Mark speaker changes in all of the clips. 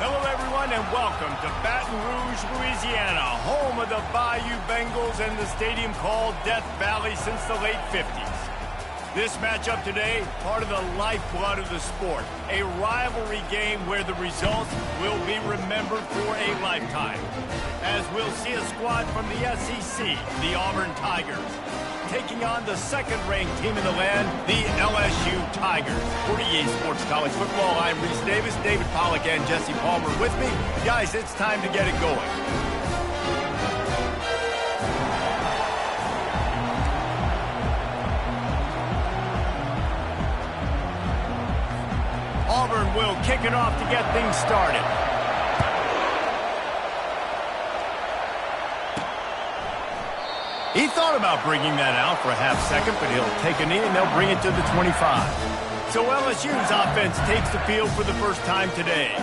Speaker 1: Hello, everyone, and welcome to Baton Rouge, Louisiana, home of the Bayou Bengals and the stadium called Death Valley since the late 50s. This matchup today, part of the lifeblood of the sport, a rivalry game where the results will be remembered for a lifetime. As we'll see a squad from the SEC, the Auburn Tigers, taking on the second-ranked team in the land, the LSU Tigers. For EA Sports College Football, I'm Reese Davis, David Pollack, and Jesse Palmer with me. Guys, it's time to get it going. Auburn will kick it off to get things started. He thought about bringing that out for a half second, but he'll take a knee and they'll bring it to the 25. So LSU's offense takes the field for the first time today.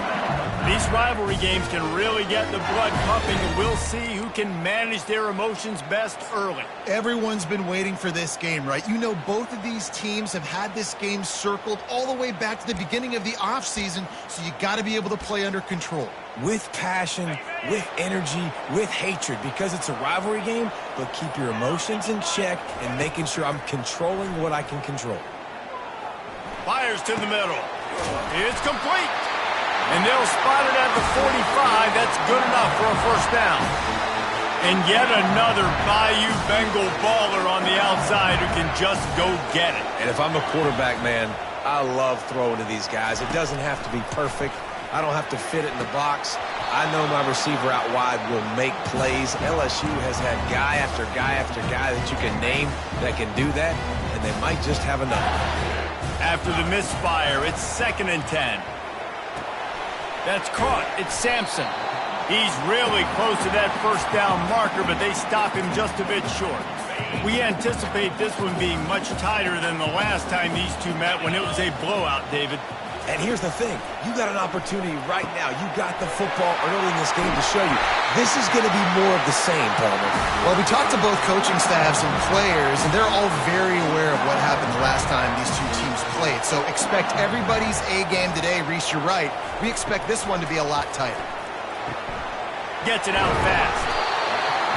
Speaker 1: These rivalry games can really get the blood pumping, and we'll see who can manage their emotions best early.
Speaker 2: Everyone's been waiting for this game, right? You know, both of these teams have had this game circled all the way back to the beginning of the offseason, so you got to be able to play under control.
Speaker 3: With passion, with energy, with hatred, because it's a rivalry game, but keep your emotions in check and making sure I'm controlling what I can control.
Speaker 1: Fires to the middle. It's complete. And they'll spot it at the 45. That's good enough for a first down. And yet another Bayou Bengal baller on the outside who can just go get it.
Speaker 3: And if I'm a quarterback, man, I love throwing to these guys. It doesn't have to be perfect. I don't have to fit it in the box. I know my receiver out wide will make plays. LSU has had guy after guy after guy that you can name that can do that, and they might just have enough.
Speaker 1: After the misfire, it's 2nd and 10. That's caught. It's Sampson. He's really close to that first down marker, but they stop him just a bit short. We anticipate this one being much tighter than the last time these two met when it was a blowout, David.
Speaker 3: And here's the thing. You got an opportunity right now. You got the football early in this game to show you. This is going to be more of the same, Palmer.
Speaker 2: Well, we talked to both coaching staffs and players, and they're all very aware of what happened the last time these two teams played. So expect everybody's A game today. Reese, you're right. We expect this one to be a lot tighter.
Speaker 1: Gets it out fast.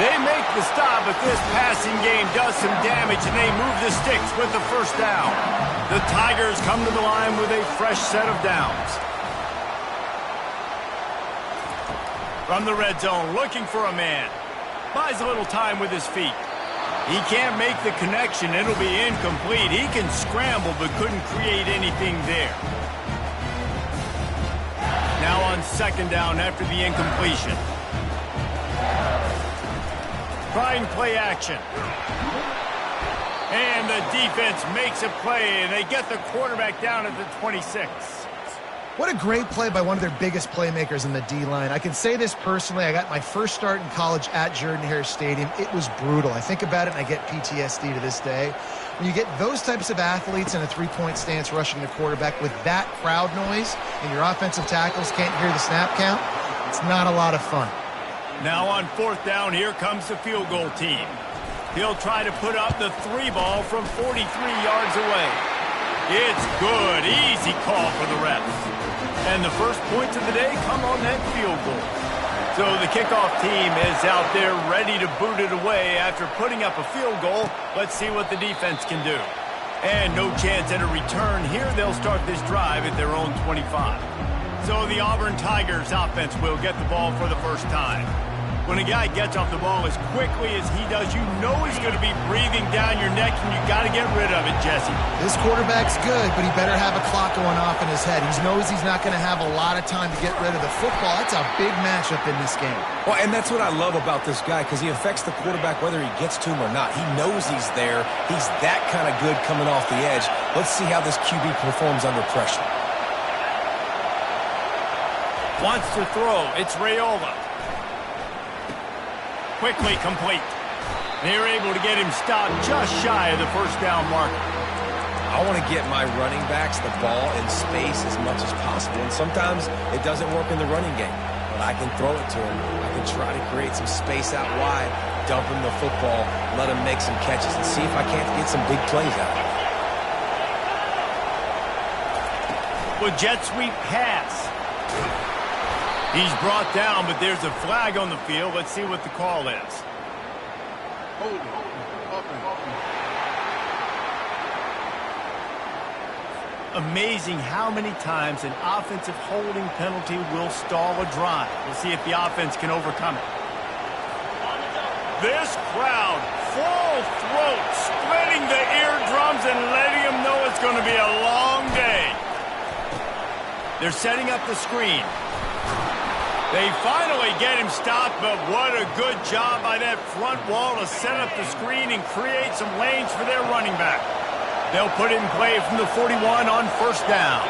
Speaker 1: They make the stop, but this passing game does some damage, and they move the sticks with the first down. The Tigers come to the line with a fresh set of downs. From the red zone, looking for a man. Buys a little time with his feet. He can't make the connection. It'll be incomplete. He can scramble, but couldn't create anything there. Now on 2nd down after the incompletion. Trying play action. And the defense makes a play, and they get the quarterback down at the 26.
Speaker 2: What a great play by one of their biggest playmakers in the D-line. I can say this personally. I got my first start in college at Jordan-Hare Stadium. It was brutal. I think about it, and I get PTSD to this day. When you get those types of athletes in a three-point stance rushing the quarterback with that crowd noise, and your offensive tackles can't hear the snap count, it's not a lot of fun.
Speaker 1: Now on 4th down, here comes the field goal team. He'll try to put up the 3 ball from 43 yards away. It's good. Easy call for the refs. And the first points of the day come on that field goal. So the kickoff team is out there ready to boot it away after putting up a field goal. Let's see what the defense can do. And no chance at a return here. They'll start this drive at their own 25. So the Auburn Tigers offense will get the ball for the first time. When a guy gets off the ball as quickly as he does, you know he's going to be breathing down your neck, and you got to get rid of it, Jesse.
Speaker 2: This quarterback's good, but he better have a clock going off in his head. He knows he's not going to have a lot of time to get rid of the football. That's a big matchup in this game.
Speaker 3: Well, and that's what I love about this guy, because he affects the quarterback whether he gets to him or not. He knows he's there. He's that kind of good coming off the edge. Let's see how this QB performs under pressure.
Speaker 1: Wants to throw. It's Raiola. Quickly complete. They're able to get him stopped just shy of the first down marker.
Speaker 3: I want to get my running backs the ball in space as much as possible. And sometimes it doesn't work in the running game. But I can throw it to him. I can try to create some space out wide, dump him the football, let him make some catches, and see if I can't get some big plays out of it.
Speaker 1: Well, jet sweep pass. He's brought down, but there's a flag on the field. Let's see what the call is. Amazing how many times an offensive holding penalty will stall a drive. We'll see if the offense can overcome it. This crowd, full throat, splitting the eardrums and letting them know it's going to be a long day. They're setting up the screen. They finally get him stopped, but what a good job by that front wall to set up the screen and create some lanes for their running back. They'll put it in play from the 41 on first down.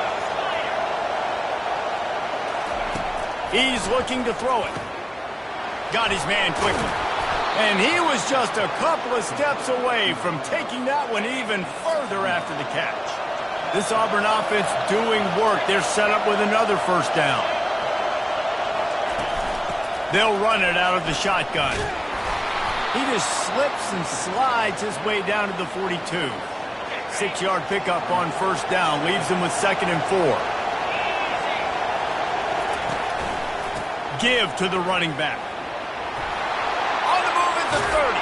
Speaker 1: He's looking to throw it. Got his man quickly. And he was just a couple of steps away from taking that one even further after the catch. This Auburn offense doing work. They're set up with another first down. They'll run it out of the shotgun. He just slips and slides his way down to the 42. 6-yard pickup on first down. Leaves him with 2nd and 4. Give to the running back. On the move at the 30.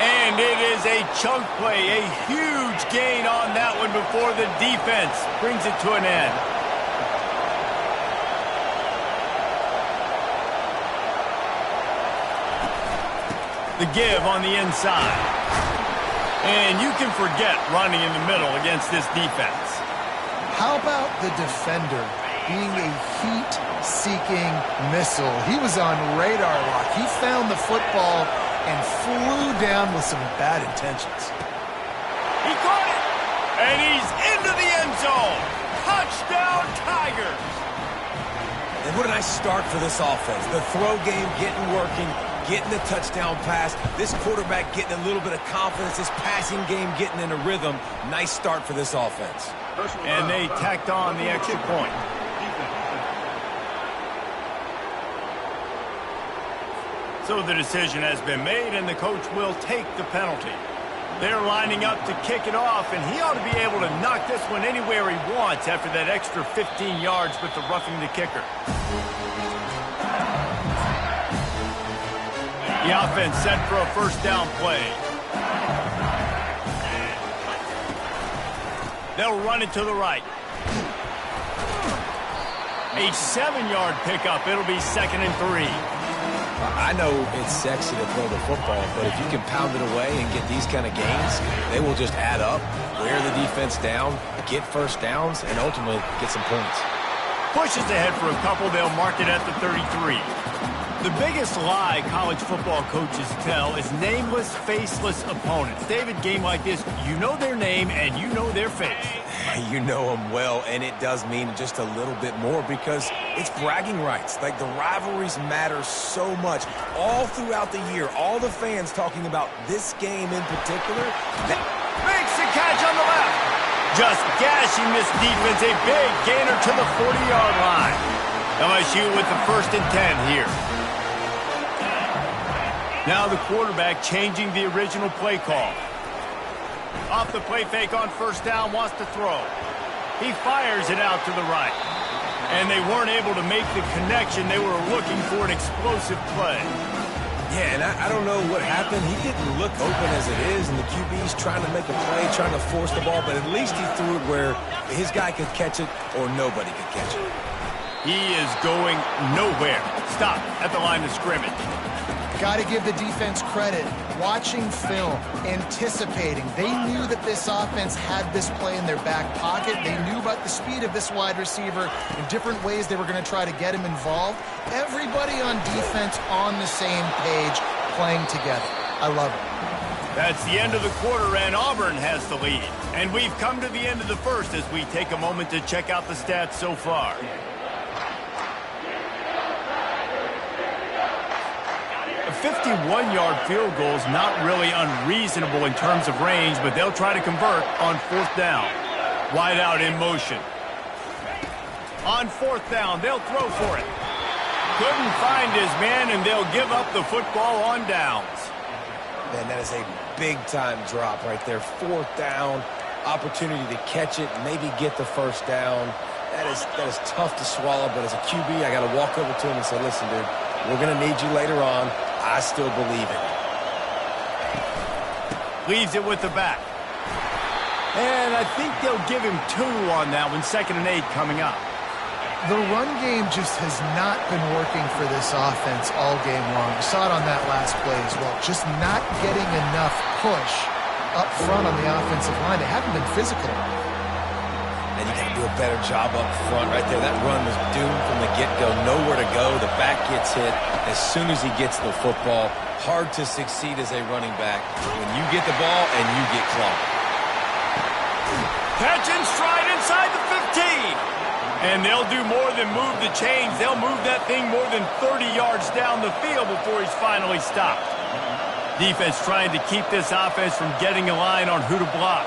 Speaker 1: And it is a chunk play. A huge gain on that one before the defense brings it to an end. The give on the inside. And you can forget running in the middle against this defense.
Speaker 2: How about the defender being a heat-seeking missile? He was on radar lock. He found the football and flew down with some bad intentions.
Speaker 1: He caught it, and he's into the end zone. Touchdown, Tigers.
Speaker 3: And what a nice start for this offense. The throw game getting working, getting the touchdown pass. This quarterback getting a little bit of confidence. This passing game getting in a rhythm. Nice start for this offense.
Speaker 1: And they tacked on the extra point. So the decision has been made, and the coach will take the penalty. They're lining up to kick it off, and he ought to be able to knock this one anywhere he wants after that extra 15 yards with the roughing the kicker. The offense set for a first down play. They'll run it to the right. A 7-yard pickup. It'll be 2nd and 3.
Speaker 3: I know it's sexy to throw the football, but if you can pound it away and get these kind of gains, they will just add up, wear the defense down, get first downs, and ultimately get some points.
Speaker 1: Pushes ahead for a couple. They'll mark it at the 33. The biggest lie college football coaches tell is nameless, faceless opponents. David, game like this, you know their name and you know their face.
Speaker 3: You know them well, and it does mean just a little bit more because it's bragging rights. Like, the rivalries matter so much all throughout the year. All the fans talking about this game in particular.
Speaker 1: Makes the catch on the left. Just gashing this defense. A big gainer to the 40-yard line. LSU with the 1st and 10 here. Now the quarterback changing the original play call. Off the play fake on first down, wants to throw. He fires it out to the right. And they weren't able to make the connection. They were looking for an explosive play.
Speaker 3: Yeah, and I don't know what happened. He didn't look open as it is, and the QB's trying to make a play, trying to force the ball, but at least he threw it where his guy could catch it or nobody could catch it.
Speaker 1: He is going nowhere. Stop at the line of scrimmage.
Speaker 2: Got to give the defense credit. Watching film, anticipating. They knew that this offense had this play in their back pocket. They knew about the speed of this wide receiver and different ways they were going to try to get him involved. Everybody on defense on the same page, playing together. I love it.
Speaker 1: That's the end of the quarter, and Auburn has the lead. And we've come to the end of the first as we take a moment to check out the stats so far. A 51-yard field goal is not really unreasonable in terms of range, but they'll try to convert on 4th down. Wide out in motion. On 4th down, they'll throw for it. Couldn't find his man, and they'll give up the football on downs.
Speaker 3: Man, that is a big-time drop right there. 4th down, opportunity to catch it, maybe get the first down. That is tough to swallow, but as a QB, I got to walk over to him and say, listen, dude, we're going to need you later on. I still believe it.
Speaker 1: Leaves it with the back. And I think they'll give him 2 on that one. 2nd and 8 coming up.
Speaker 2: The run game just has not been working for this offense all game long. You saw it on that last play as well. Just not getting enough push up front on the offensive line. They haven't been physical.
Speaker 3: And you got to do a better job up front right there. That run was doomed from the get-go. Nowhere to go. The back gets hit as soon as he gets the football. Hard to succeed as a running back when you get the ball and you get clogged.
Speaker 1: Catch and stride inside the 15. And they'll do more than move the chains. They'll move that thing more than 30 yards down the field before he's finally stopped. Defense trying to keep this offense from getting a line on who to block.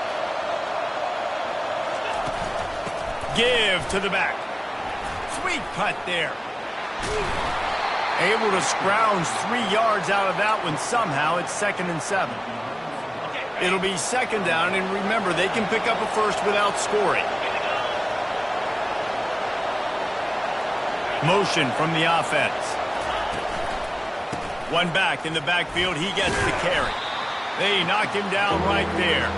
Speaker 1: Give to the back. Sweet cut there. Able to scrounge 3 yards out of that one somehow. It's 2nd and 7. It'll be 2nd down, and remember, they can pick up a first without scoring. Motion from the offense. One back in the backfield. He gets the carry. They knock him down right there.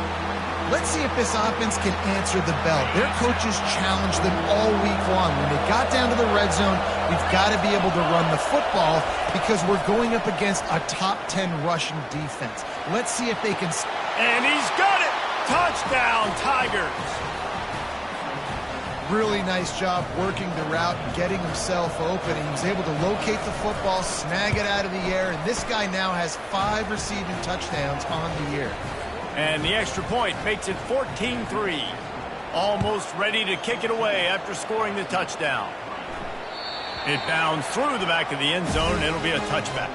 Speaker 2: Let's see if this offense can answer the bell. Their coaches challenged them all week long. When they got down to the red zone, we've got to be able to run the football because we're going up against a top 10 rushing defense. Let's see if they can...
Speaker 1: And he's got it! Touchdown, Tigers!
Speaker 2: Really nice job working the route and getting himself open. He was able to locate the football, snag it out of the air, and this guy now has 5 receiving touchdowns on the year.
Speaker 1: And the extra point makes it 14-3. Almost ready to kick it away after scoring the touchdown. It bounds through the back of the end zone, and it'll be a touchback.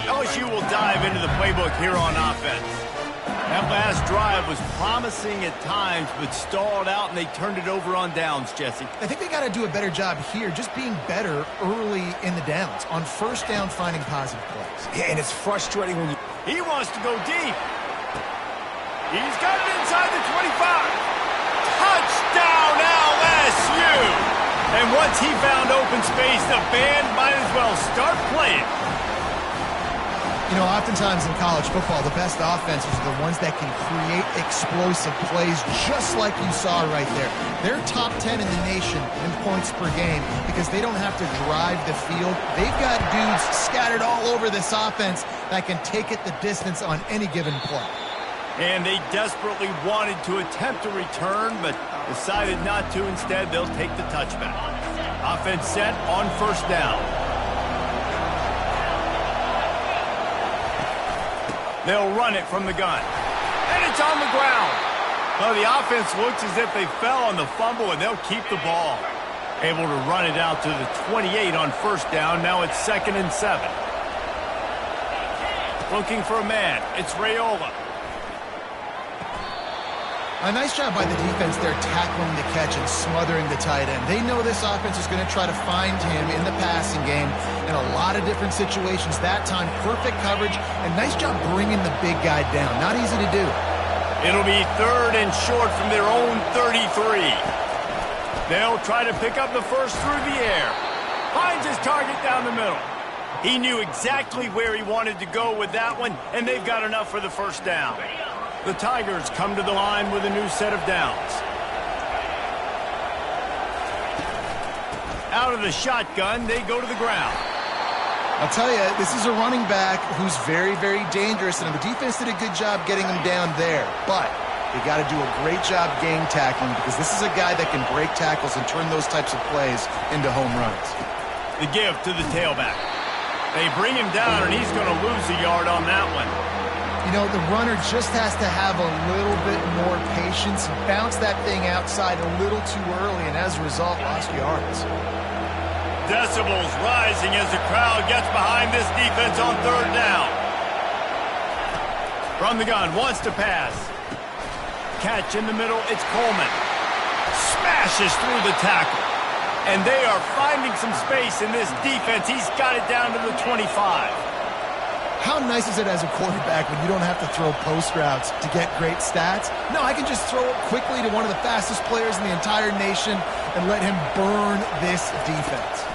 Speaker 1: LSU will dive into the playbook here on offense. That last drive was promising at times, but stalled out, and they turned it over on downs, Jesse.
Speaker 2: I think they got to do a better job here, just being better early in the downs. On 1st down, finding positive plays.
Speaker 3: Yeah, and it's frustrating when you...
Speaker 1: He wants to go deep. He's got it inside the 25. Touchdown, LSU! And once he found open space, the band might as well start playing.
Speaker 2: You know, oftentimes in college football, the best offenses are the ones that can create explosive plays, just like you saw right there. They're top 10 in the nation in points per game because they don't have to drive the field. They've got dudes scattered all over this offense that can take it the distance on any given play.
Speaker 1: And they desperately wanted to attempt a return, but decided not to. Instead, they'll take the touchback. Offense set on 1st down. They'll run it from the gun. And it's on the ground. Well, the offense looks as if they fell on the fumble, and they'll keep the ball. Able to run it out to the 28 on 1st down. Now it's 2nd and 7. Looking for a man. It's Raiola.
Speaker 2: A nice job by the defense there tackling the catch and smothering the tight end. They know this offense is going to try to find him in the passing game in a lot of different situations. That time, perfect coverage, and nice job bringing the big guy down. Not easy to do.
Speaker 1: It'll be 3rd and short from their own 33. They'll try to pick up the first through the air. Finds his target down the middle. He knew exactly where he wanted to go with that one, and they've got enough for the 1st down. The Tigers come to the line with a new set of downs. Out of the shotgun, they go to the ground.
Speaker 2: I'll tell you, this is a running back who's very, very dangerous, and the defense did a good job getting him down there. But they got to do a great job game tackling because this is a guy that can break tackles and turn those types of plays into home runs.
Speaker 1: The give to the tailback. They bring him down, and he's going to lose a yard on that one.
Speaker 2: You know, the runner just has to have a little bit more patience, bounce that thing outside a little too early, and as a result, lost yards.
Speaker 1: Decibels rising as the crowd gets behind this defense on 3rd down. From the gun, wants to pass. Catch in the middle, it's Coleman. Smashes through the tackle. And they are finding some space in this defense. He's got it down to the 25.
Speaker 2: How nice is it as a quarterback when you don't have to throw post routes to get great stats? No, I can just throw it quickly to one of the fastest players in the entire nation and let him burn this defense.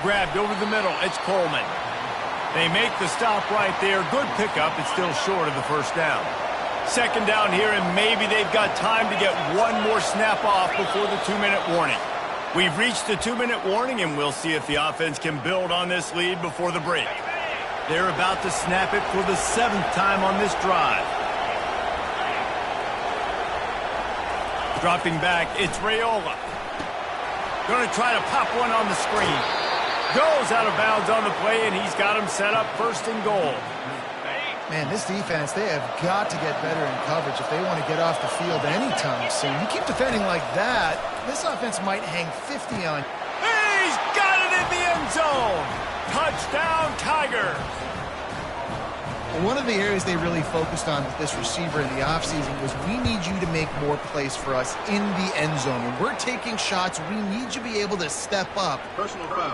Speaker 1: Grabbed over the middle. It's Coleman. They make the stop right there. Good pickup. It's still short of the first down. Second down here, and maybe they've got time to get one more snap off before the 2-minute warning. We've reached the 2-minute warning, and we'll see if the offense can build on this lead before the break. They're about to snap it for the 7th time on this drive. Dropping back, it's Raiola. Going to try to pop one on the screen. Goes out of bounds on the play, and he's got him set up 1st and goal.
Speaker 2: Man, this defense, they have got to get better in coverage if they want to get off the field anytime soon. You keep defending like that, this offense might hang 50 on.
Speaker 1: He's got it in the end zone. Touchdown, Tigers.
Speaker 2: One of the areas they really focused on with this receiver in the offseason was we need you to make more plays for us in the end zone. When we're taking shots, we need you to be able to step up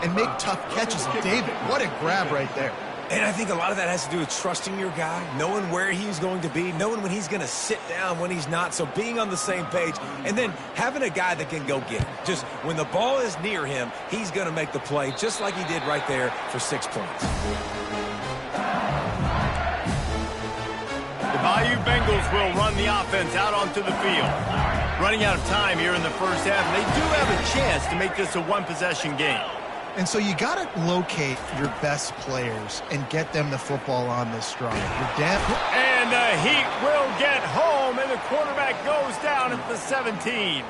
Speaker 2: and make tough catches. And David, what a grab right there.
Speaker 3: And I think a lot of that has to do with trusting your guy, knowing where he's going to be, knowing when he's going to sit down, when he's not, so being on the same page, and then having a guy that can go get it. Just when the ball is near him, he's going to make the play, just like he did right there for 6 points.
Speaker 1: The Bayou Bengals will run the offense out onto the field. Running out of time here in the first half, and they do have a chance to make this a one-possession game.
Speaker 2: And so you got to locate your best players and get them the football on this drive.
Speaker 1: And the Heat will get home, and the quarterback goes down at the 17.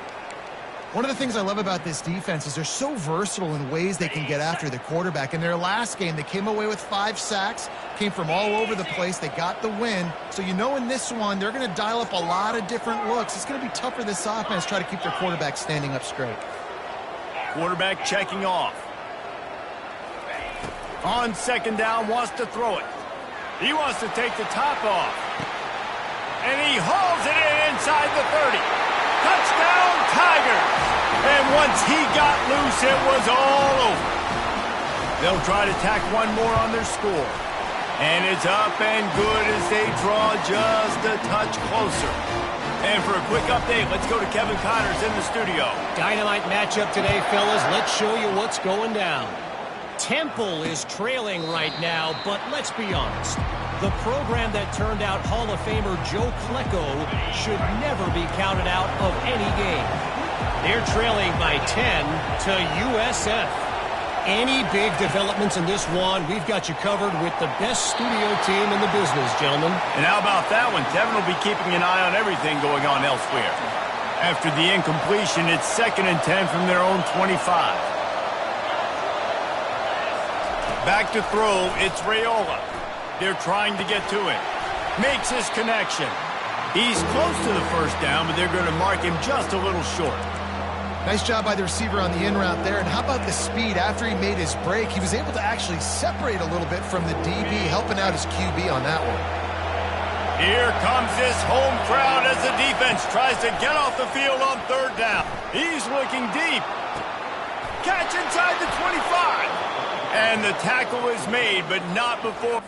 Speaker 2: One of the things I love about this defense is they're so versatile in ways they can get after the quarterback. In their last game, they came away with 5 sacks, came from all over the place. They got the win. So you know in this one, they're going to dial up a lot of different looks. It's going to be tough for this offense to try to keep their quarterback standing up straight.
Speaker 1: Quarterback checking off. On second down, wants to throw it. He wants to take the top off. And he hauls it in inside the 30. Touchdown, Tigers! And once he got loose, it was all over. They'll try to tack one more on their score. And it's up and good as they draw just a touch closer. And for a quick update, let's go to Kevin Connors in the studio.
Speaker 4: Dynamite matchup today, fellas. Let's show you what's going down. Temple is trailing right now, but let's be honest. The program that turned out Hall of Famer Joe Klecko should never be counted out of any game. They're trailing by 10 to USF. Any big developments in this one, we've got you covered with the best studio team in the business, gentlemen.
Speaker 1: And how about that one? Devin will be keeping an eye on everything going on elsewhere. After the incompletion, it's 2nd and 10 from their own 25. Back to throw, it's Raiola. They're trying to get to it. Makes his connection. He's close to the first down, but they're going to mark him just a little short.
Speaker 2: Nice job by the receiver on the in route there. And how about the speed? After he made his break, he was able to actually separate a little bit from the DB, helping out his QB on that one.
Speaker 1: Here comes this home crowd as the defense tries to get off the field on 3rd down. He's looking deep. Catch inside the 25. And the tackle is made, but not before.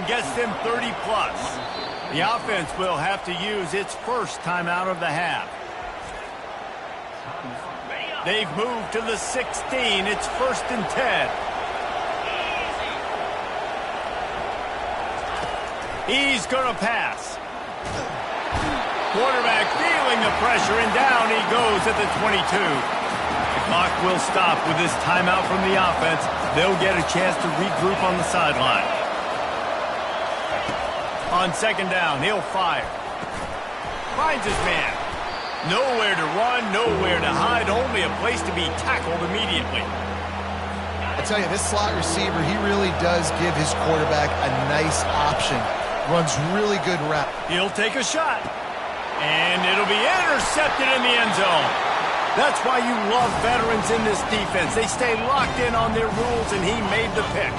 Speaker 1: Gets them 30-plus. The offense will have to use its first timeout of the half. They've moved to the 16. It's 1st and 10. He's going to pass. Quarterback feeling the pressure, and down he goes at the 22. The clock will stop with this timeout from the offense. They'll get a chance to regroup on the sideline. On 2nd down, he'll fire. Finds his man. Nowhere to run, nowhere to hide, only a place to be tackled immediately.
Speaker 2: I tell you, this slot receiver, he really does give his quarterback a nice option. Runs really good route.
Speaker 1: He'll take a shot. And it'll be intercepted in the end zone. That's why you love veterans in this defense. They stay locked in on their rules, and he made the pick.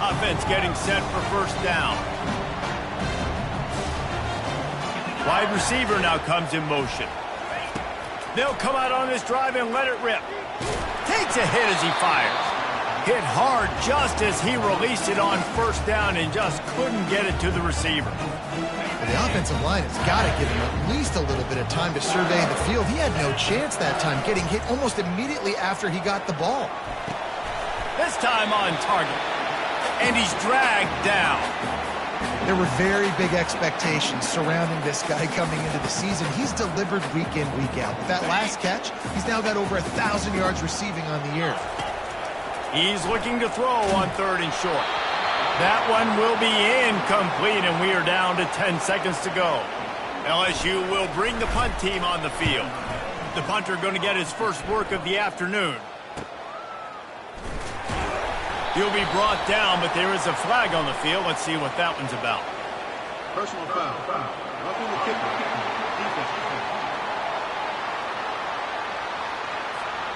Speaker 1: Offense getting set for first down. Wide receiver now comes in motion. They'll come out on this drive and let it rip. Takes a hit as he fires. Hit hard just as he released it on first down and just couldn't get it to the receiver.
Speaker 2: Well, the offensive line has got to give him at least a little bit of time to survey the field. He had no chance that time, getting hit almost immediately after he got the ball.
Speaker 1: This time on target. And he's dragged down.
Speaker 2: There were very big expectations surrounding this guy coming into the season. He's delivered week in, week out. With that last catch, he's now got over 1,000 yards receiving on the year.
Speaker 1: He's looking to throw on 3rd and short. That one will be incomplete, and we are down to 10 seconds to go. LSU will bring the punt team on the field. The punter going to get his first work of the afternoon. He'll be brought down, but there is a flag on the field. Let's see what that one's about.
Speaker 5: Personal foul. Roughing the kicker.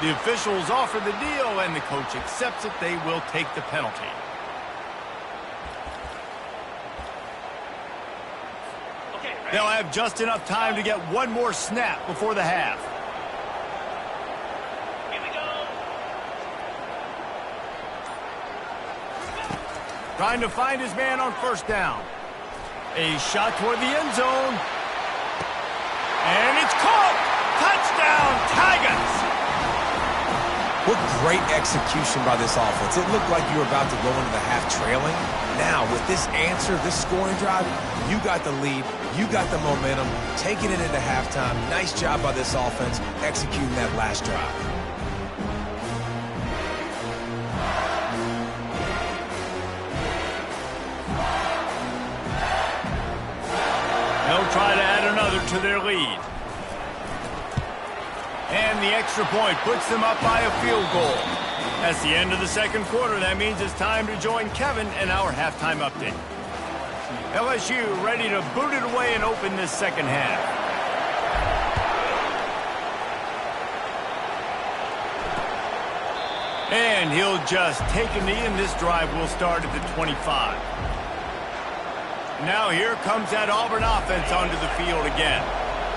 Speaker 1: The officials offer the deal, and the coach accepts it. They will take the penalty. They'll have just enough time to get one more snap before the half. Trying to find his man on first down. A shot toward the end zone. And it's caught! Touchdown, Tigers!
Speaker 3: What great execution by this offense. It looked like you were about to go into the half trailing. Now, with this answer, this scoring drive, you got the lead, you got the momentum, taking it into halftime. Nice job by this offense executing that last drive.
Speaker 1: They'll try to add another to their lead. And the extra point puts them up by a field goal. That's the end of the second quarter. That means it's time to join Kevin in our halftime update. LSU ready to boot it away and open this second half. And he'll just take a knee, and this drive will start at the 25. Now here comes that Auburn offense onto the field again.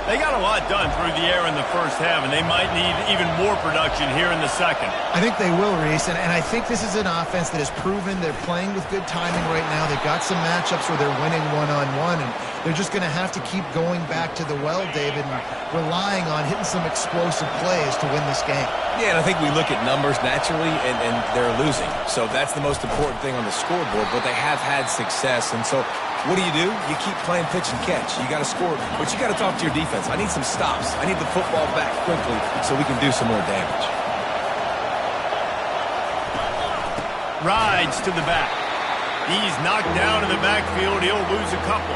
Speaker 1: They got a lot done through the air in the first half, and they might need even more production here in the second.
Speaker 2: I think they will, Reese, and I think this is an offense that has proven they're playing with good timing right now. They've got some matchups where they're winning one-on-one, and they're just going to have to keep going back to the well, David, and relying on hitting some explosive plays to win this game.
Speaker 3: Yeah, and I think we look at numbers naturally, and they're losing. So that's the most important thing on the scoreboard, but they have had success, and so what do? You keep playing pitch and catch. You got to score, but you got to talk to your defense. I need some stops. I need the football back quickly so we can do some more damage.
Speaker 1: Rides to the back. He's knocked down in the backfield. He'll lose a couple.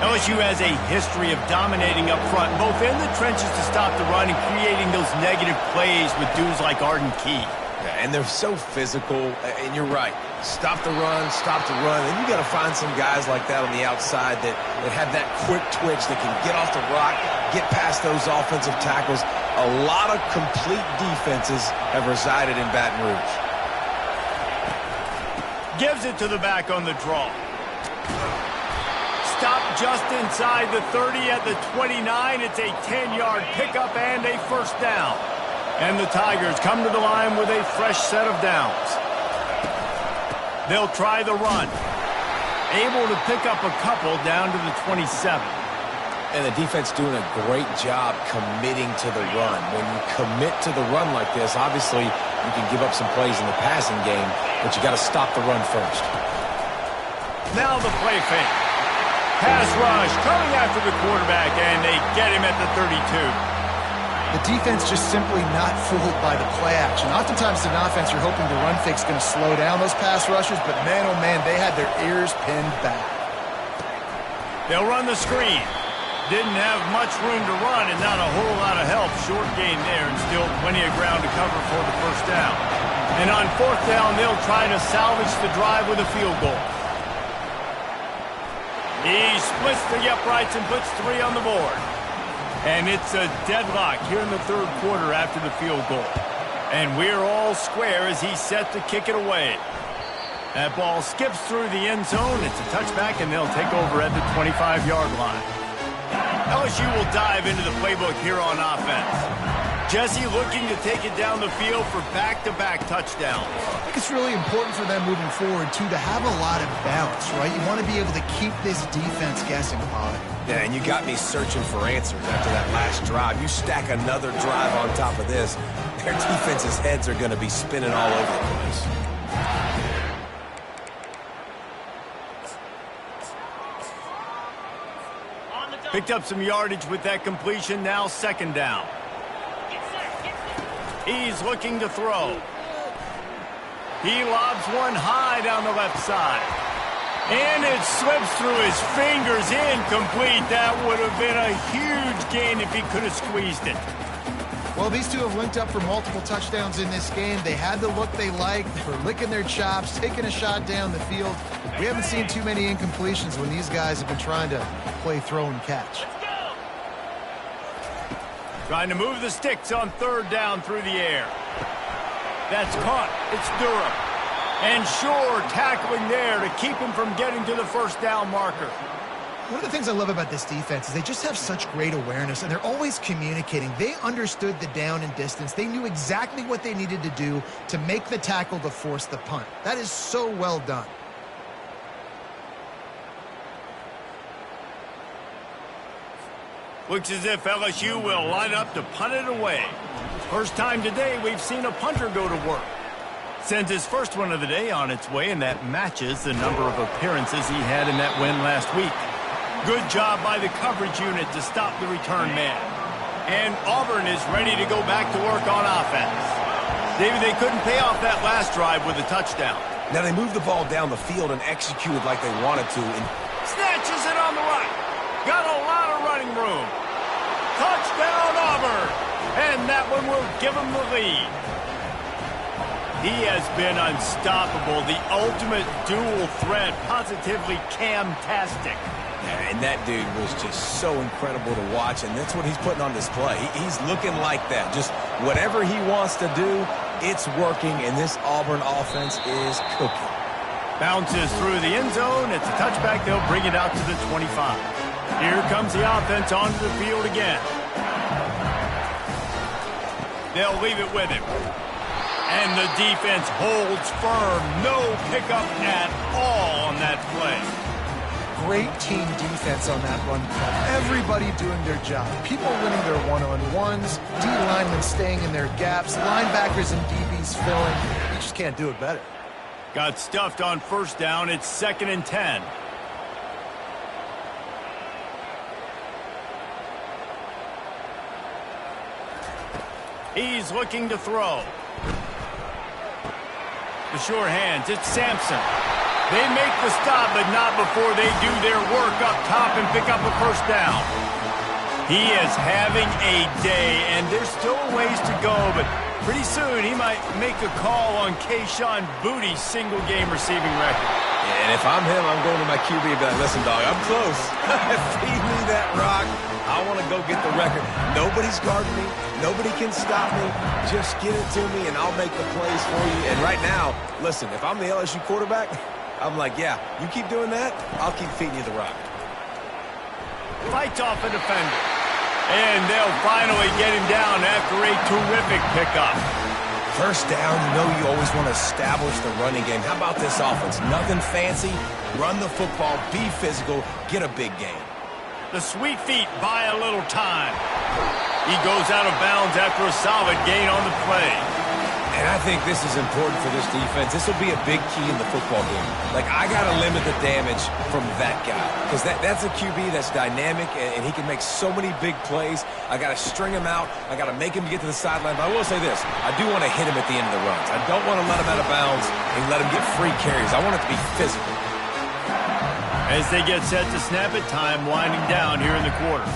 Speaker 1: LSU has a history of dominating up front, both in the trenches to stop the run and creating those negative plays with dudes like Arden Key.
Speaker 3: Yeah, and they're so physical, and you're right. Stop the run, and you got to find some guys like that on the outside that have that quick twitch that can get off the rock, get past those offensive tackles. A lot of complete defenses have resided in Baton Rouge.
Speaker 1: Gives it to the back on the draw. Stop just inside the 30 at the 29. It's a 10-yard pickup and a first down. And the Tigers come to the line with a fresh set of downs. They'll try the run. Able to pick up a couple down to the 27.
Speaker 3: And the defense doing a great job committing to the run. When you commit to the run like this, obviously you can give up some plays in the passing game, but you got to stop the run first.
Speaker 1: Now the play fake. Pass rush coming after the quarterback, and they get him at the 32.
Speaker 2: The defense just simply not fooled by the play action. Oftentimes in offense, you're hoping the run fake's going to slow down those pass rushers, but man, oh man, they had their ears pinned back.
Speaker 1: They'll run the screen. Didn't have much room to run and not a whole lot of help. Short gain there and still plenty of ground to cover for the first down. And on fourth down, they'll try to salvage the drive with a field goal. He splits the uprights and puts 3 on the board. And it's a deadlock here in the third quarter after the field goal. And we're all square as he's set to kick it away. That ball skips through the end zone. It's a touchback, and they'll take over at the 25-yard line. LSU will dive into the playbook here on offense. Jesse looking to take it down the field for back-to-back touchdowns.
Speaker 2: I think it's really important for them moving forward, too, to have a lot of balance, right? You want to be able to keep this defense guessing, Pollard.
Speaker 3: Yeah, and you got me searching for answers after that last drive. You stack another drive on top of this, their defense's heads are going to be spinning all over the place.
Speaker 1: Picked up some yardage with that completion. Now second down. He's looking to throw. He lobs one high down the left side. And it slips through his fingers, incomplete. That would have been a huge gain if he could have squeezed it.
Speaker 2: Well, these two have linked up for multiple touchdowns in this game. They had the look they liked. They were licking their chops, taking a shot down the field. We haven't seen too many incompletions when these guys have been trying to play throw and catch.
Speaker 1: Trying to move the sticks on third down through the air. That's caught. It's Durham. And Shore tackling there to keep him from getting to the first down marker.
Speaker 2: One of the things I love about this defense is they just have such great awareness, and they're always communicating. They understood the down and distance. They knew exactly what they needed to do to make the tackle to force the punt. That is so well done.
Speaker 1: Looks as if LSU will line up to punt it away. First time today we've seen a punter go to work. Sends his first one of the day on its way, and that matches the number of appearances he had in that win last week. Good job by the coverage unit to stop the return man. And Auburn is ready to go back to work on offense. David, they couldn't pay off that last drive with a touchdown.
Speaker 3: Now they moved the ball down the field and executed like they wanted to. And
Speaker 1: snatches it on the right. Got a lot of running room. Touchdown, Auburn. And that one will give them the lead. He has been unstoppable. The ultimate dual threat. Positively Cam-tastic.
Speaker 3: And that dude was just so incredible to watch, and that's what he's putting on display. He's looking like that. Just whatever he wants to do, it's working, and this Auburn offense is cooking.
Speaker 1: Bounces through the end zone. It's a touchback. They'll bring it out to the 25. Here comes the offense onto the field again. They'll leave it with him. And the defense holds firm. No pickup at all on that play.
Speaker 2: Great team defense on that run play. Everybody doing their job. People winning their one-on-ones, D linemen staying in their gaps, linebackers and DBs filling. You just can't do it better.
Speaker 1: Got stuffed on first down. It's 2nd and 10. He's looking to throw. The sure hands. It's Sampson. They make the stop, but not before they do their work up top and pick up a first down. He is having a day, and there's still ways to go, but pretty soon he might make a call on Kayshon Boutte's single-game receiving record.
Speaker 3: Yeah, and if I'm him, I'm going to my QB and be like, listen, dog, I'm close. Feed me that rock. I want to go get the record. Nobody's guarding me. Nobody can stop me. Just get it to me, and I'll make the plays for you. And right now, listen, if I'm the LSU quarterback, I'm like, yeah, you keep doing that, I'll keep feeding you the rock.
Speaker 1: Fights off a defender. And they'll finally get him down after a terrific pickup.
Speaker 3: First down, you know you always want to establish the running game. How about this offense? Nothing fancy. Run the football, be physical, get a big game.
Speaker 1: The sweet feet buy a little time. He goes out of bounds after a solid gain on the play.
Speaker 3: And I think this is important for this defense. This will be a big key in the football game. Like, I got to limit the damage from that guy. Because that's a QB that's dynamic, and he can make so many big plays. I got to string him out. I got to make him get to the sideline. But I will say this. I do want to hit him at the end of the runs. I don't want to let him out of bounds and let him get free carries. I want it to be physical.
Speaker 1: As they get set to snap it, time winding down here in the quarter.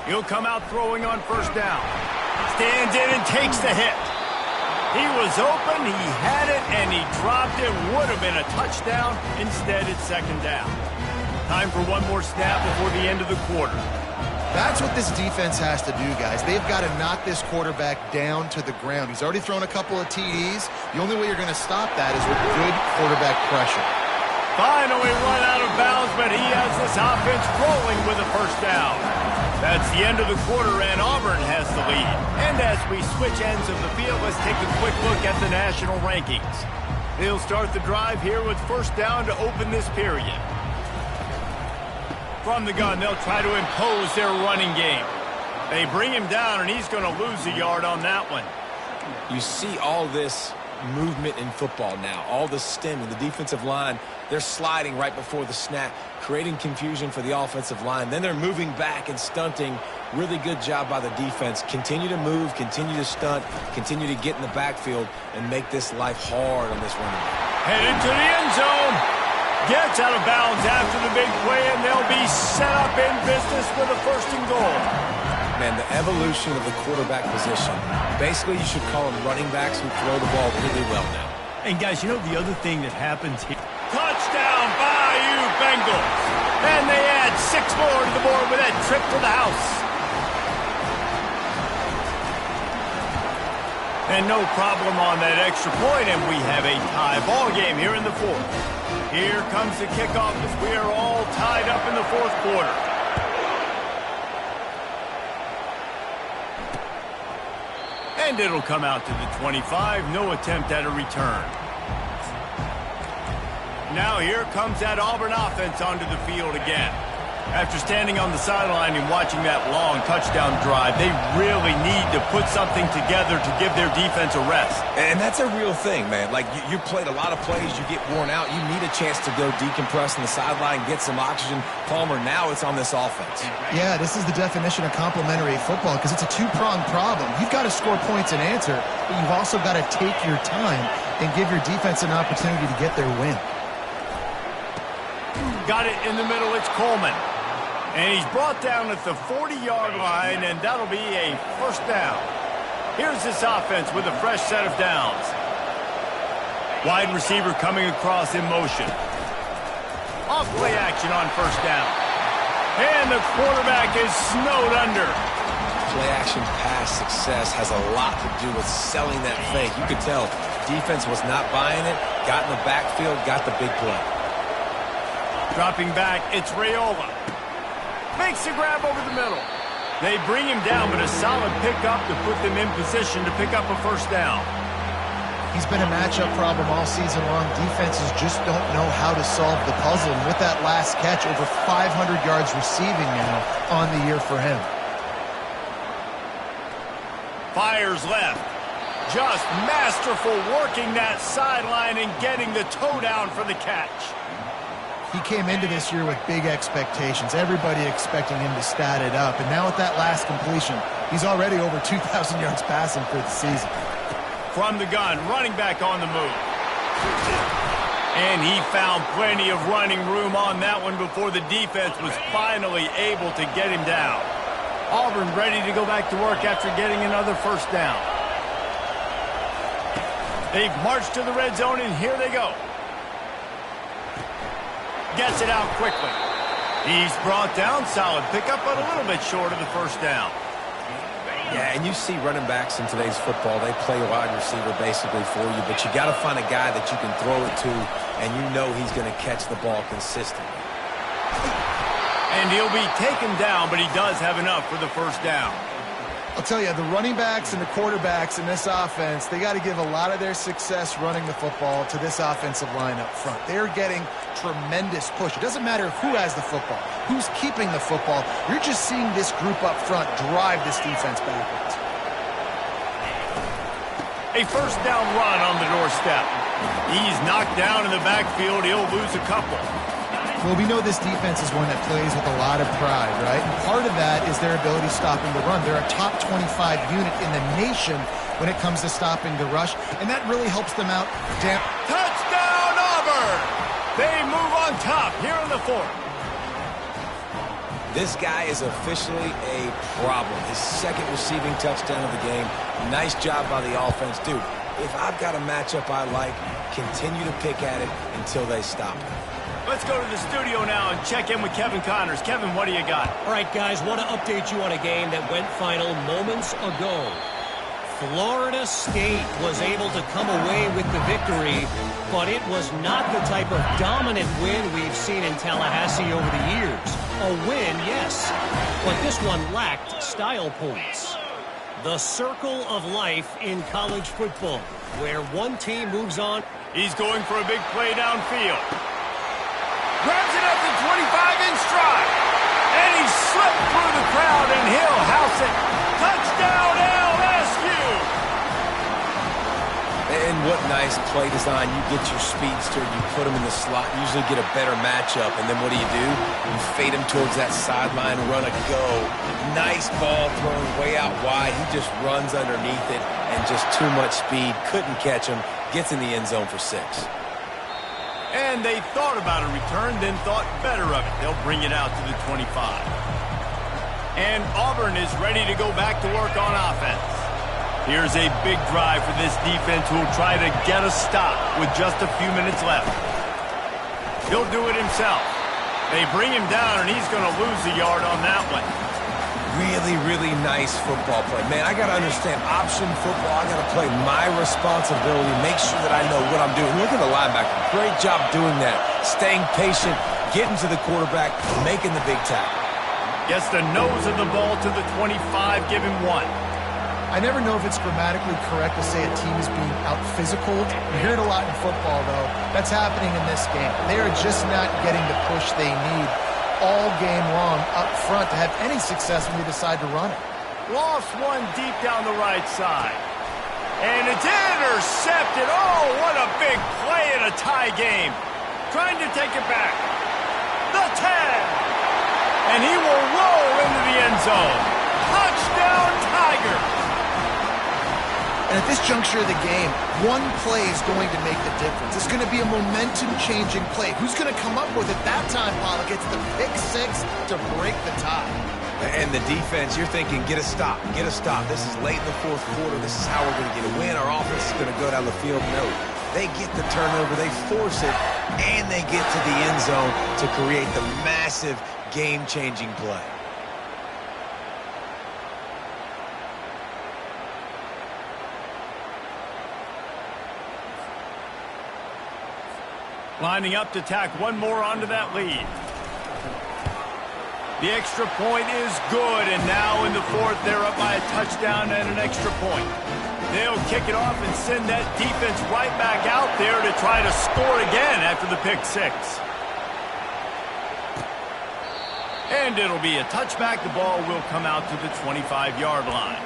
Speaker 1: He'll come out throwing on first down. Stands in and takes the hit. He was open, he had it, and he dropped it. Would have been a touchdown. Instead, it's second down. Time for one more snap before the end of the quarter.
Speaker 2: That's what this defense has to do, guys. They've got to knock this quarterback down to the ground. He's already thrown a couple of TDs. The only way you're going to stop that is with good quarterback pressure.
Speaker 1: Finally run out of bounds, but he has this offense rolling with a first down. That's the end of the quarter, and Auburn has the lead. And as we switch ends of the field, let's take a quick look at the national rankings. They'll start the drive here with first down to open this period. From the gun, they'll try to impose their running game. They bring him down, and he's going to lose a yard on that one.
Speaker 3: You see all this movement in football now, all the stemming, the defensive line, they're sliding right before the snap, creating confusion for the offensive line. Then they're moving back and stunting. Really good job by the defense. Continue to move, continue to stunt, continue to get in the backfield and make this life hard on this running back.
Speaker 1: Headed to the end zone. Gets out of bounds after the big play, and they'll be set up in business with a first and goal.
Speaker 3: Man, the evolution of the quarterback position. Basically, you should call them running backs who throw the ball really well now.
Speaker 1: And, guys, you know the other thing that happens here? Touchdown, Bayou Bengals. And they add 6 more to the board with that trip to the house. And no problem on that extra point, and we have a tie ball game here in the fourth. Here comes the kickoff as we are all tied up in the fourth quarter. And it'll come out to the 25. No attempt at a return. Now here comes that Auburn offense onto the field again. After standing on the sideline and watching that long touchdown drive, they really need to put something together to give their defense a rest.
Speaker 3: And that's a real thing, man. Like, you played a lot of plays, you get worn out, you need a chance to go decompress on the sideline, get some oxygen. Palmer, now it's on this offense.
Speaker 2: Yeah, this is the definition of complementary football because it's a two-pronged problem. You've got to score points and answer, but you've also got to take your time and give your defense an opportunity to get their win.
Speaker 1: Got it in the middle, it's Coleman. And he's brought down at the 40-yard line, and that'll be a first down. Here's this offense with a fresh set of downs. Wide receiver coming across in motion. Off play action on first down. And the quarterback is snowed under.
Speaker 3: Play action pass success has a lot to do with selling that fake. You could tell defense was not buying it, got in the backfield, got the big play.
Speaker 1: Dropping back, it's Raiola. Makes a grab over the middle. They bring him down, but a solid pickup to put them in position to pick up a first down.
Speaker 2: He's been a matchup problem all season long. Defenses just don't know how to solve the puzzle. And with that last catch, over 500 yards receiving now on the year for him.
Speaker 1: Fires left. Just masterful working that sideline and getting the toe down for the catch.
Speaker 2: He came into this year with big expectations. Everybody expecting him to stat it up. And now with that last completion, he's already over 2,000 yards passing for the season.
Speaker 1: From the gun, running back on the move. And he found plenty of running room on that one before the defense was finally able to get him down. Auburn ready to go back to work after getting another first down. They've marched to the red zone, and here they go. Gets it out quickly. He's brought down, solid pickup, but a little bit short of the first down.
Speaker 3: Yeah, and you see running backs in today's football, they play wide receiver basically for you, but you got to find a guy that you can throw it to, and you know he's going to catch the ball consistently.
Speaker 1: And he'll be taken down, but he does have enough for the first down.
Speaker 2: I'll tell you, the running backs and the quarterbacks in this offense, they got to give a lot of their success running the football to this offensive line up front. They're getting tremendous push. It doesn't matter who has the football, who's keeping the football. You're just seeing this group up front drive this defense backwards.
Speaker 1: A first down run on the doorstep. He's knocked down in the backfield. He'll lose a couple.
Speaker 2: Well, we know this defense is one that plays with a lot of pride, right? And part of that is their ability stopping the run. They're a top 25 unit in the nation when it comes to stopping the rush, and that really helps them out.
Speaker 1: Touchdown, Auburn! They move on top here in the fourth.
Speaker 3: This guy is officially a problem. His second receiving touchdown of the game. Nice job by the offense. Dude, if I've got a matchup I like, continue to pick at it until they stop it.
Speaker 1: Let's go to the studio now and check in with Kevin Connors. Kevin, what do you got?
Speaker 4: All right, guys, want to update you on a game that went final moments ago. Florida State was able to come away with the victory, but it was not the type of dominant win we've seen in Tallahassee over the years. A win, yes, but this one lacked style points. The circle of life in college football, where one team moves on.
Speaker 1: He's going for a big play downfield. Grabs it up to 25 in stride. And he slipped through the crowd, and he'll house it. Touchdown, LSU!
Speaker 3: And what nice play design. You get your speedster, you put him in the slot, usually get a better matchup, and then what do? You fade him towards that sideline, run a go. Nice ball thrown way out wide. He just runs underneath it, and just too much speed. Couldn't catch him. Gets in the end zone for 6.
Speaker 1: And they thought about a return, then thought better of it. They'll bring it out to the 25. And Auburn is ready to go back to work on offense. Here's a big drive for this defense who will try to get a stop with just a few minutes left. He'll do it himself. They bring him down, and he's going to lose a yard on that one.
Speaker 3: Really, really nice football play. Man, I got to understand option football. I got to play my responsibility, make sure that I know what I'm doing. Look at the linebacker. Great job doing that. Staying patient, getting to the quarterback, making the big tackle.
Speaker 1: Gets the nose of the ball to the 25, give him 1.
Speaker 2: I never know if it's grammatically correct to say a team is being out-physicaled. You hear it a lot in football, though. That's happening in this game. They are just not getting the push they need all game long up front to have any success when they decide to run it.
Speaker 1: Lost one deep down the right side. And it's intercepted. Oh, what a big play in a tie game. Trying to take it back. The 10. And he will roll into the end zone. Touchdown, Tigers.
Speaker 2: And at this juncture of the game, one play is going to make the difference. It's going to be a momentum-changing play. Who's going to come up with it that time, Pollock? It's the pick 6 to break the tie.
Speaker 3: And the defense, you're thinking, get a stop, get a stop. This is late in the 4th quarter. This is how we're going to get a win. Our offense is going to go down the field. No, they get the turnover, they force it, and they get to the end zone to create the massive game-changing play.
Speaker 1: Lining up to tack one more onto that lead. The extra point is good, and now in the 4th, they're up by a touchdown and an extra point. They'll kick it off and send that defense right back out there to try to score again after the pick 6. And it'll be a touchback. The ball will come out to the 25-yard line.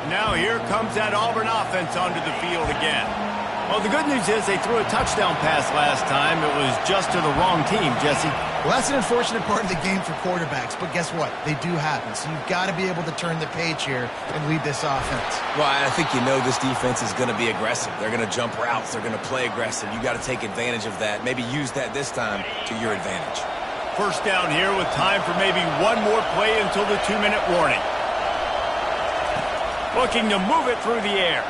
Speaker 1: Now here comes that Auburn offense onto the field again. Well, the good news is they threw a touchdown pass last time. It was just to the wrong team, Jesse.
Speaker 2: Well, that's an unfortunate part of the game for quarterbacks, but guess what? They do happen, so you've got to be able to turn the page here and lead this offense.
Speaker 3: Well, I think you know this defense is going to be aggressive. They're going to jump routes. They're going to play aggressive. You got to take advantage of that. Maybe use that this time to your advantage.
Speaker 1: First down here with time for maybe one more play until the 2-minute warning. Looking to move it through the air.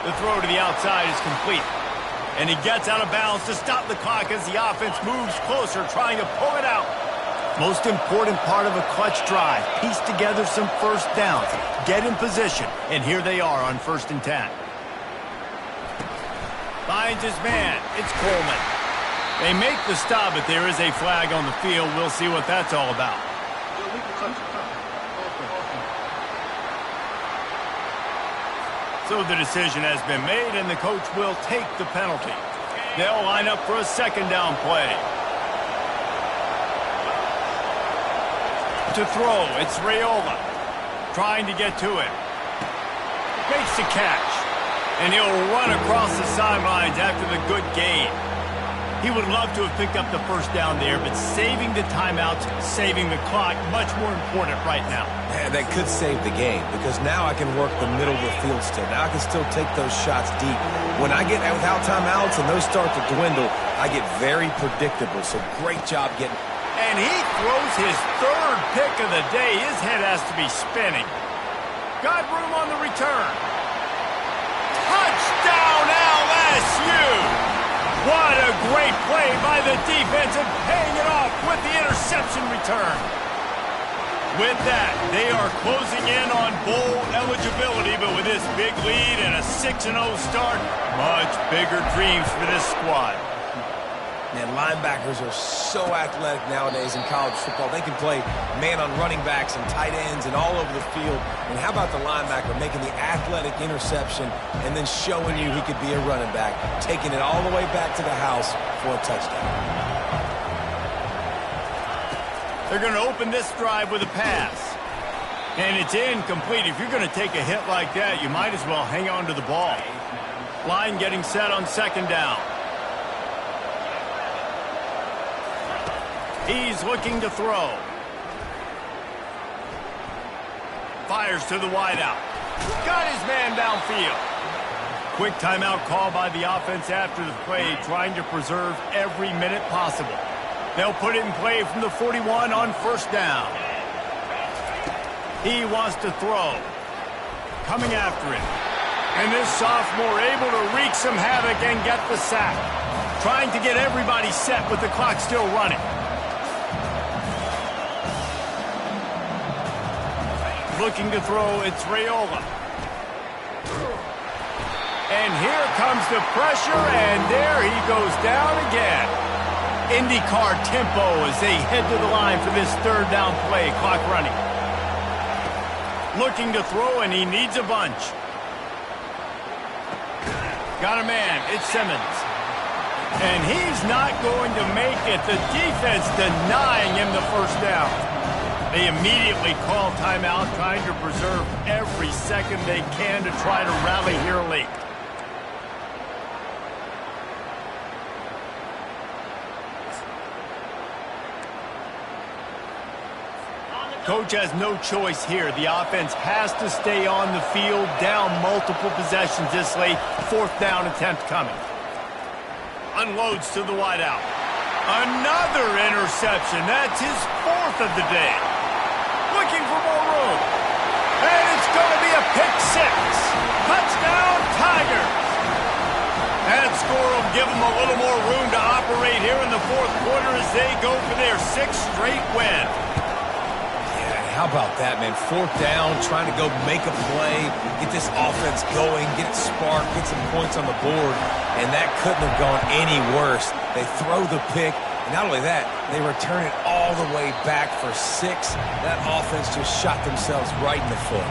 Speaker 1: The throw to the outside is complete. And he gets out of bounds to stop the clock as the offense moves closer, trying to pull it out. Most important part of a clutch drive. Piece together some first downs. Get in position. And here they are on 1st and 10. Finds his man. It's Coleman. They make the stop, but there is a flag on the field. We'll see what that's all about. So the decision has been made, and the coach will take the penalty. They'll line up for a 2nd down play. To throw, it's Raiola. Trying to get to it. Makes the catch. And he'll run across the sidelines after the good gain. He would love to have picked up the first down there, but saving the timeouts, saving the clock, much more important right now.
Speaker 3: Yeah, that could save the game, because now I can work the middle of the field still. Now I can still take those shots deep. When I get without timeouts and those start to dwindle, I get very predictable. So great job getting.
Speaker 1: And he throws his 3rd pick of the day. His head has to be spinning. Got room on the return. Touchdown, LSU! What a great play by the defense and paying it off with the interception return. With that, they are closing in on bowl eligibility, but with this big lead and a 6-0 start, much bigger dreams for this squad.
Speaker 3: Man, linebackers are so athletic nowadays in college football. They can play man on running backs and tight ends and all over the field. And how about the linebacker making the athletic interception and then showing you he could be a running back, taking it all the way back to the house for a touchdown.
Speaker 1: They're going to open this drive with a pass. And it's incomplete. If you're going to take a hit like that, you might as well hang on to the ball. Line getting set on 2nd down. He's looking to throw. Fires to the wideout. Got his man downfield. Quick timeout call by the offense after the play, trying to preserve every minute possible. They'll put it in play from the 41 on 1st down. He wants to throw. Coming after him. And this sophomore able to wreak some havoc and get the sack. Trying to get everybody set with the clock still running. Looking to throw, it's Raiola. And here comes the pressure, and there he goes down again. IndyCar tempo as they head to the line for this 3rd down play. Clock running. Looking to throw, and he needs a bunch. Got a man. It's Simmons. And he's not going to make it. The defense denying him the 1st down. They immediately call timeout, trying to preserve every second they can to try to rally here late. Coach has no choice here. The offense has to stay on the field, down multiple possessions this late. 4th down attempt coming. Unloads to the wideout. Another interception. That's his 4th of the day. Looking for more room. And it's going to be a pick 6. Touchdown, Tigers. That score will give them a little more room to operate here in the 4th quarter as they go for their 6th straight win.
Speaker 3: How about that, man? 4th down, trying to go make a play, get this offense going, get it sparked, get some points on the board, and that couldn't have gone any worse. They throw the pick, and not only that, they return it all the way back for 6. That offense just shot themselves right in the foot.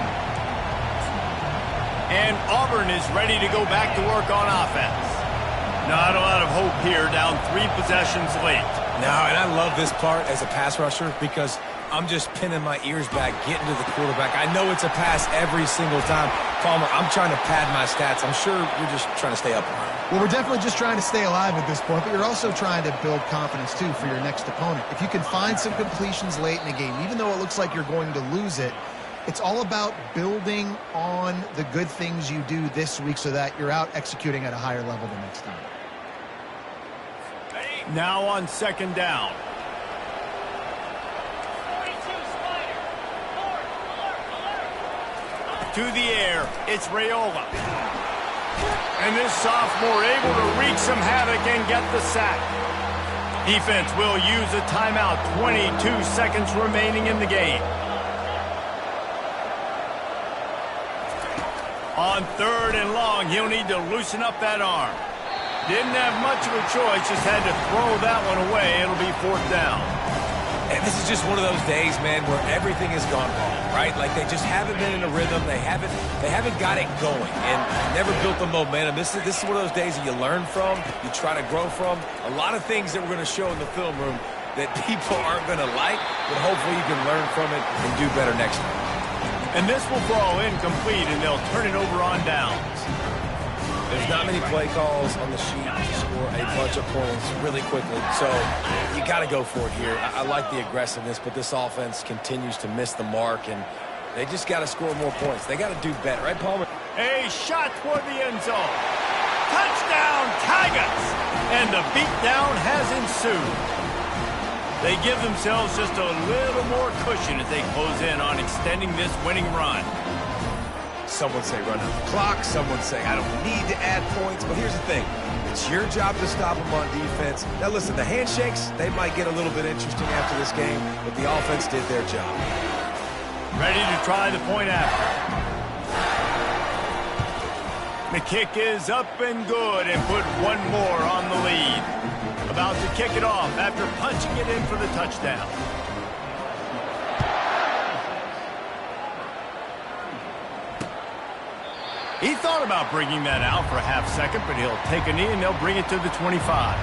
Speaker 1: And Auburn is ready to go back to work on offense. Not a lot of hope here, down 3 possessions late.
Speaker 3: No, and I love this part as a pass rusher because I'm just pinning my ears back, getting to the quarterback. I know it's a pass every single time. Palmer, I'm trying to pad my stats. I'm sure you're just trying to stay up on it.
Speaker 2: Well, we're definitely just trying to stay alive at this point, but you're also trying to build confidence, too, for your next opponent. If you can find some completions late in the game, even though it looks like you're going to lose it, it's all about building on the good things you do this week so that you're out executing at a higher level the next time.
Speaker 1: Now on 2nd down. To the air, it's Raiola. And this sophomore able to wreak some havoc and get the sack. Defense will use a timeout. 22 seconds remaining in the game. On 3rd and long, he'll need to loosen up that arm. Didn't have much of a choice, just had to throw that one away. It'll be 4th down.
Speaker 3: And this is just one of those days, man, where everything has gone wrong, right? Like they just haven't been in a rhythm. They haven't got it going and never built the momentum. This is one of those days that you learn from, you try to grow from. A lot of things that we're going to show in the film room that people aren't going to like, but hopefully you can learn from it and do better next time.
Speaker 1: And this will fall incomplete, and they'll turn it over on downs.
Speaker 3: There's not many play calls on the sheet to score a bunch of points really quickly, so you got to go for it here. I like the aggressiveness, but this offense continues to miss the mark, and they just got to score more points. They got to do better, right, Palmer?
Speaker 1: A shot toward the end zone. Touchdown, Tigers! And the beatdown has ensued. They give themselves just a little more cushion as they close in on extending this winning run.
Speaker 3: Someone say run out the clock. Someone say I don't need to add points. But here's the thing. It's your job to stop them on defense. Now, listen, the handshakes, they might get a little bit interesting after this game, but the offense did their job.
Speaker 1: Ready to try the point after. The kick is up and good and put one more on the lead. About to kick it off after punching it in for the touchdown. He thought about bringing that out for a half second, but he'll take a knee and they'll bring it to the 25.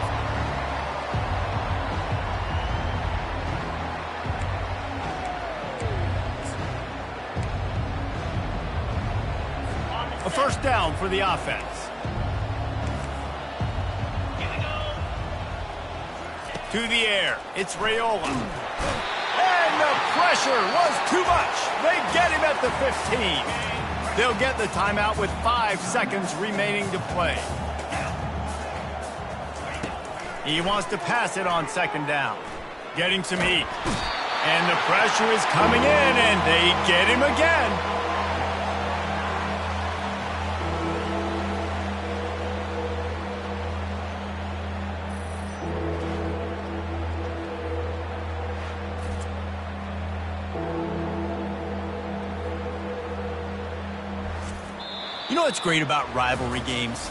Speaker 1: A first down for the offense. To the air, it's Raiola. And the pressure was too much. They get him at the 15. They'll get the timeout with 5 seconds remaining to play. He wants to pass it on second down. Getting some heat. And the pressure is coming in, and they get him again. You know what's great about rivalry games?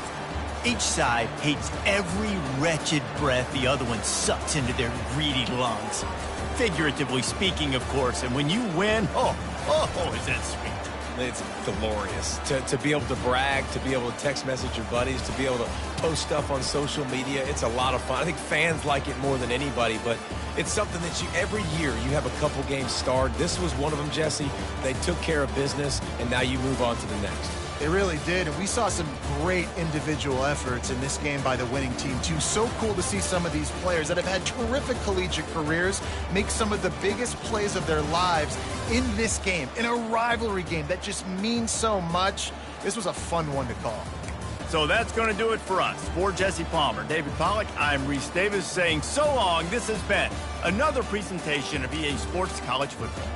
Speaker 1: Each side hates every wretched breath the other one sucks into their greedy lungs. Figuratively speaking, of course, and when you win, is that sweet.
Speaker 3: It's glorious to be able to brag, to be able to text message your buddies, to be able to post stuff on social media. It's a lot of fun. I think fans like it more than anybody, but it's something that every year you have a couple games starred. This was one of them, Jesse. They took care of business, and now you move on to the next.
Speaker 2: They really did, and we saw some great individual efforts in this game by the winning team, too. So cool to see some of these players that have had terrific collegiate careers make some of the biggest plays of their lives in this game, in a rivalry game that just means so much. This was a fun one to call.
Speaker 1: So that's going to do it for us. For Jesse Palmer, David Pollack, I'm Reese Davis saying so long. This has been another presentation of EA Sports College Football.